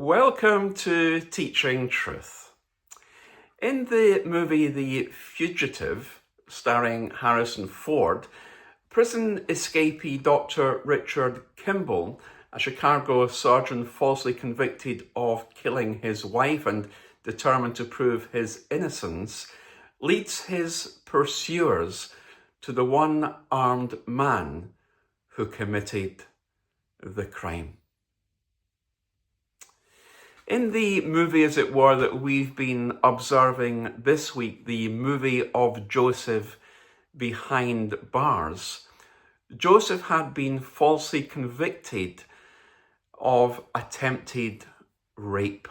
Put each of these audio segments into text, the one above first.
Welcome to Teaching Truth. In the movie The Fugitive, starring Harrison Ford, prison escapee Dr. Richard Kimball, a Chicago sergeant falsely convicted of killing his wife and determined to prove his innocence, leads his pursuers to the one-armed man who committed the crime. In the movie, as it were, that we've been observing this week, the movie of Joseph Behind Bars, Joseph had been falsely convicted of attempted rape.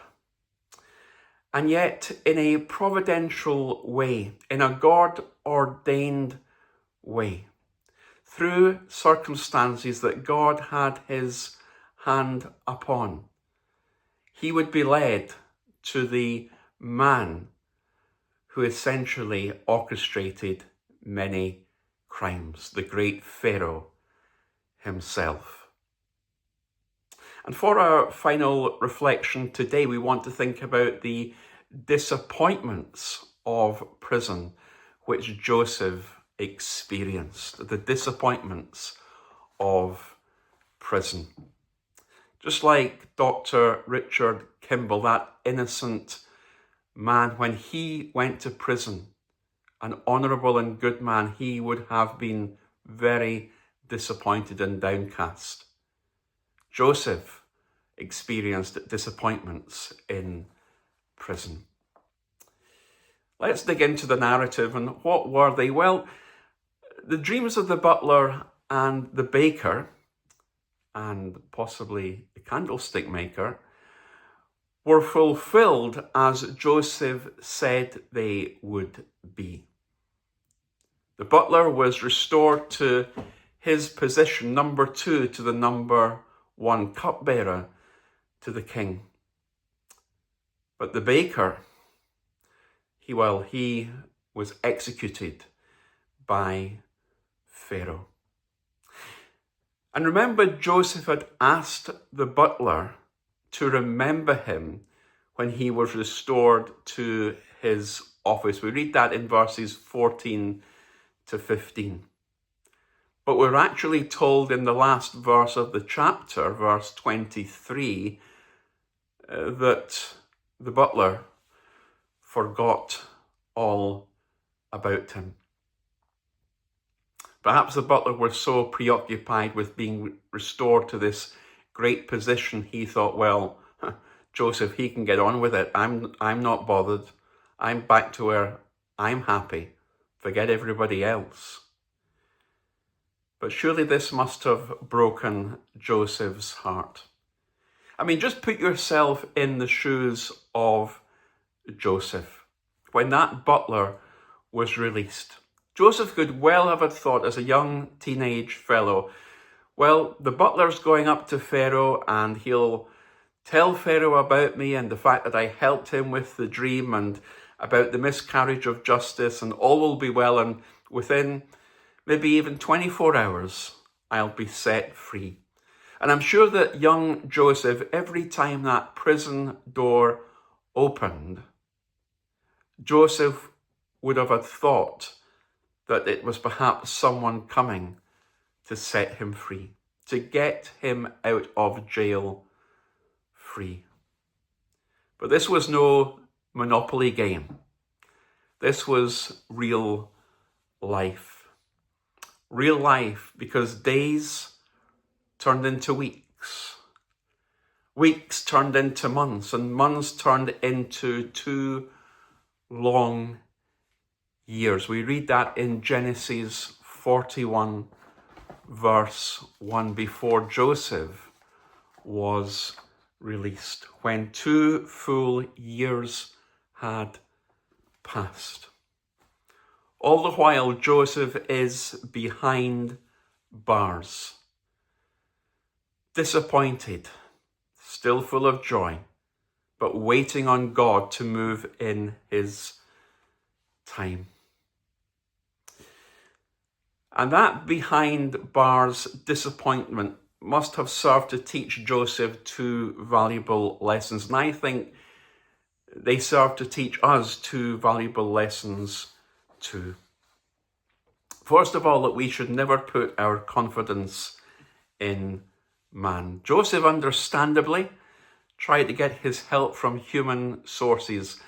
And yet, in a providential way, in a God-ordained way, through circumstances that God had his hand upon, he would be led to the man who essentially orchestrated many crimes, the great Pharaoh himself. And for our final reflection today, we want to think about the disappointments of prison which Joseph experienced, the disappointments of prison. Just like Dr. Richard Kimball, that innocent man, when he went to prison, an honourable and good man, he would have been very disappointed and downcast. Joseph experienced disappointments in prison. Let's dig into the narrative. And what were they? Well, the dreams of the butler and the baker, and possibly the candlestick maker, were fulfilled as Joseph said they would be. The butler was restored to his position, number 2 to the number 1 cupbearer to the king. But the baker, he was executed by Pharaoh. And remember, Joseph had asked the butler to remember him when he was restored to his office. We read that in verses 14 to 15. But we're actually told in the last verse of the chapter, verse 23, that the butler forgot all about him. Perhaps the butler was so preoccupied with being restored to this great position, he thought, well, Joseph, he can get on with it. I'm not bothered. I'm back to where I'm happy. Forget everybody else. But surely this must have broken Joseph's heart. I mean, just put yourself in the shoes of Joseph when that butler was released. Joseph could well have had thought as a young teenage fellow, well, the butler's going up to Pharaoh and he'll tell Pharaoh about me and the fact that I helped him with the dream and about the miscarriage of justice, and all will be well, and within maybe even 24 hours, I'll be set free. And I'm sure that young Joseph, every time that prison door opened, Joseph would have had thought that it was perhaps someone coming to set him free, to get him out of jail free. But this was no Monopoly game. This was real life. Real life, because days turned into weeks. Weeks turned into months, and months turned into 2 long years. We read that in Genesis 41, verse 1, before Joseph was released, when 2 full years had passed. All the while, Joseph is behind bars, disappointed, still full of joy, but waiting on God to move in his time. And that behind bars disappointment must have served to teach Joseph two valuable lessons. And I think they serve to teach us two valuable lessons too. First of all, that we should never put our confidence in man. Joseph understandably tried to get his help from human sources.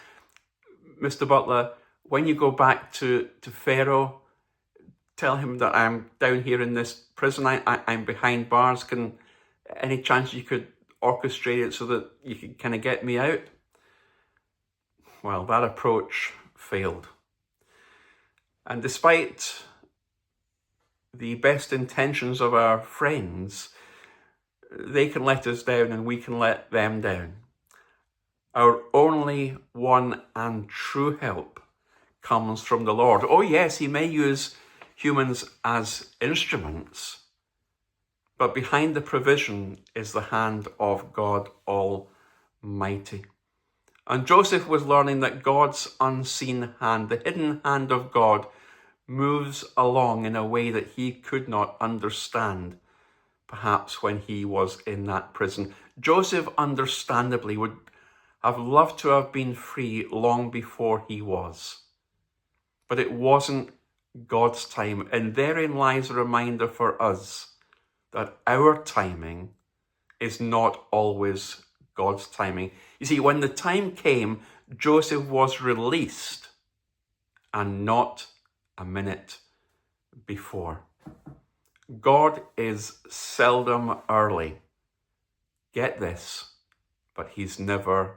Mr. Butler, when you go back to Pharaoh, tell him that I'm down here in this prison, I'm behind bars. Any chance you could orchestrate it so that you could kind of get me out? Well, that approach failed. And despite the best intentions of our friends, they can let us down and we can let them down. Our only one and true help comes from the Lord. Oh yes, he may use humans as instruments, but behind the provision is the hand of God Almighty. And Joseph was learning that God's unseen hand, the hidden hand of God, moves along in a way that he could not understand, perhaps when he was in that prison. Joseph understandably would have loved to have been free long before he was. But it wasn't God's time. And therein lies a reminder for us that our timing is not always God's timing. You see, when the time came, Joseph was released, and not a minute before. God is seldom early. Get this, but he's never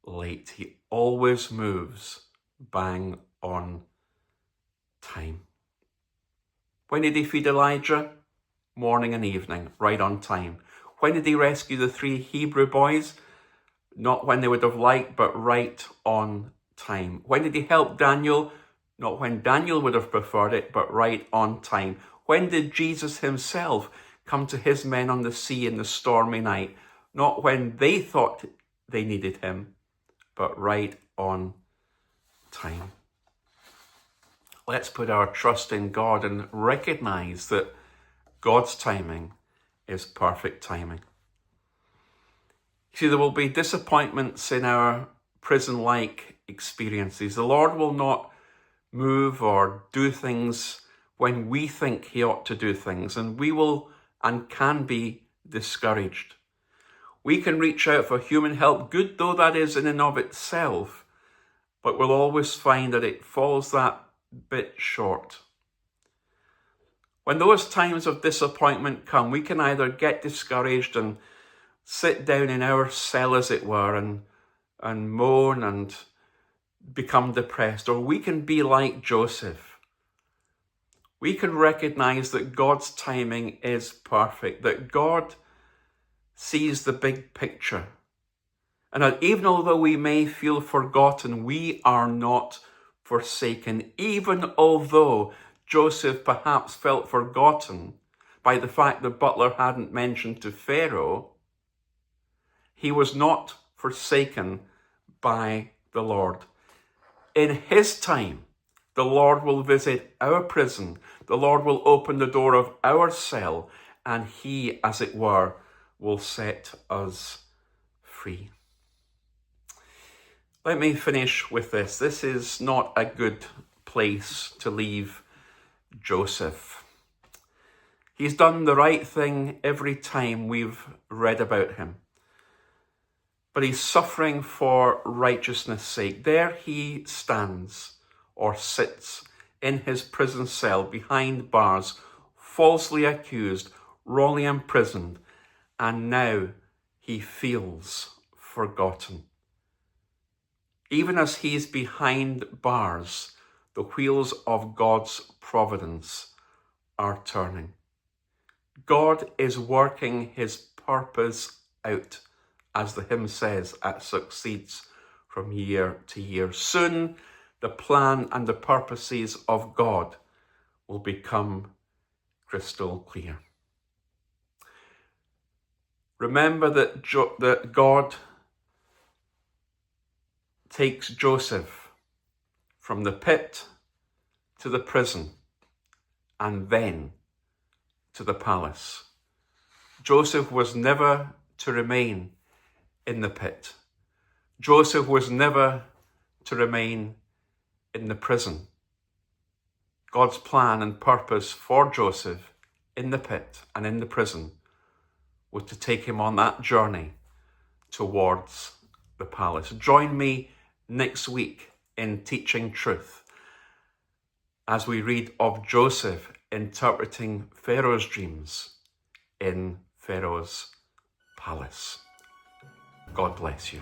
late. He always moves bang on time. When did he feed Elijah? Morning and evening, right on time. When did he rescue the 3 Hebrew boys? Not when they would have liked, but right on time. When did he help Daniel? Not when Daniel would have preferred it, but right on time. When did Jesus himself come to his men on the sea in the stormy night? Not when they thought they needed him, but right on time. Let's put our trust in God and recognize that God's timing is perfect timing. See, there will be disappointments in our prison-like experiences. The Lord will not move or do things when we think he ought to do things, and we will and can be discouraged. We can reach out for human help, good though that is in and of itself, but we'll always find that it falls that bit short. When those times of disappointment come, we can either get discouraged and sit down in our cell, as it were, and moan and become depressed, or we can be like Joseph. We can recognize that God's timing is perfect, that God sees the big picture. And that even although we may feel forgotten, we are not forsaken. Even although Joseph perhaps felt forgotten by the fact the butler hadn't mentioned to Pharaoh, he was not forsaken by the Lord. In his time, the Lord will visit our prison. The Lord will open the door of our cell, and he, as it were, will set us free. Let me finish with this. This is not a good place to leave Joseph. He's done the right thing every time we've read about him. But he's suffering for righteousness' sake. There he stands or sits in his prison cell behind bars, falsely accused, wrongly imprisoned, and now he feels forgotten. Even as he's behind bars, the wheels of God's providence are turning. God is working his purpose out, as the hymn says, it succeeds from year to year. Soon, the plan and the purposes of God will become crystal clear. Remember that God takes Joseph from the pit to the prison and then to the palace. Joseph was never to remain in the pit. Joseph was never to remain in the prison. God's plan and purpose for Joseph in the pit and in the prison was to take him on that journey towards the palace. Join me next week in Teaching Truth as we read of Joseph interpreting Pharaoh's dreams in Pharaoh's palace. God bless you.